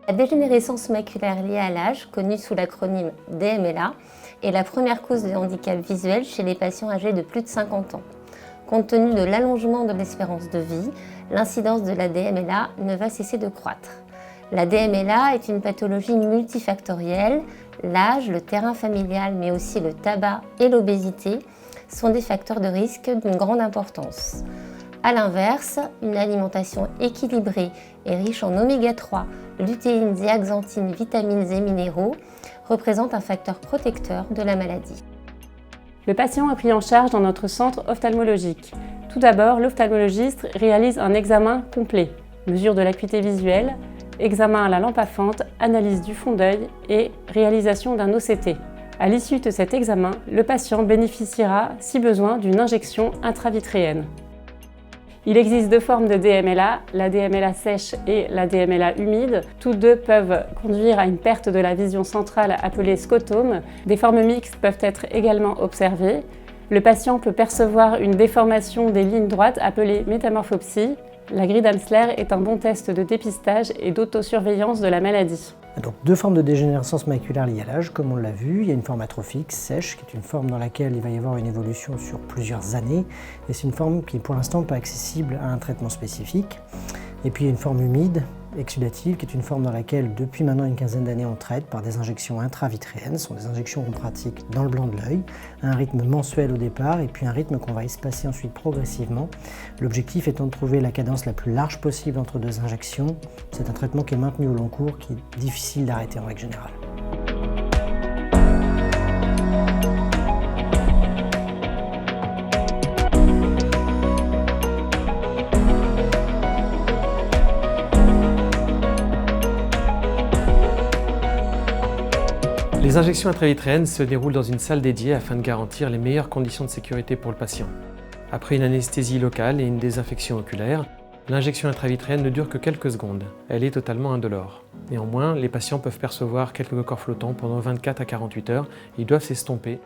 La dégénérescence maculaire liée à l'âge, connue sous l'acronyme DMLA, est la première cause de handicap visuel chez les patients âgés de plus de 50 ans. Compte tenu de l'allongement de l'espérance de vie, l'incidence de la DMLA ne va cesser de croître. La DMLA est une pathologie multifactorielle. L'âge, le terrain familial, mais aussi le tabac et l'obésité sont des facteurs de risque d'une grande importance. A l'inverse, une alimentation équilibrée et riche en oméga 3, lutéine, zéaxanthine, vitamines et minéraux représente un facteur protecteur de la maladie. Le patient est pris en charge dans notre centre ophtalmologique. Tout d'abord, l'ophtalmologiste réalise un examen complet, mesure de l'acuité visuelle, examen à la lampe à fente, analyse du fond d'œil et réalisation d'un OCT. À l'issue de cet examen, le patient bénéficiera, si besoin, d'une injection intravitréenne. Il existe deux formes de DMLA, la DMLA sèche et la DMLA humide. Tous deux peuvent conduire à une perte de la vision centrale appelée scotome. Des formes mixtes peuvent être également observées. Le patient peut percevoir une déformation des lignes droites appelée métamorphopsie. La grille d'Amsler est un bon test de dépistage et d'autosurveillance de la maladie. Donc, deux formes de dégénérescence maculaire liées à l'âge, comme on l'a vu. Il y a une forme atrophique, sèche, qui est une forme dans laquelle il va y avoir une évolution sur plusieurs années. Et c'est une forme qui est pour l'instant pas accessible à un traitement spécifique. Et puis il y a une forme humide, exudative, qui est une forme dans laquelle, depuis maintenant une quinzaine d'années, on traite par des injections intravitréennes. Ce sont des injections qu'on pratique dans le blanc de l'œil, à un rythme mensuel au départ, et puis un rythme qu'on va espacer ensuite progressivement. L'objectif étant de trouver la cadence la plus large possible entre deux injections. C'est un traitement qui est maintenu au long cours, qui est difficile d'arrêter en règle générale. Les injections intravitréennes se déroulent dans une salle dédiée afin de garantir les meilleures conditions de sécurité pour le patient. Après une anesthésie locale et une désinfection oculaire, l'injection intravitréenne ne dure que quelques secondes. Elle est totalement indolore. Néanmoins, les patients peuvent percevoir quelques corps flottants pendant 24 à 48 heures et ils doivent s'estomper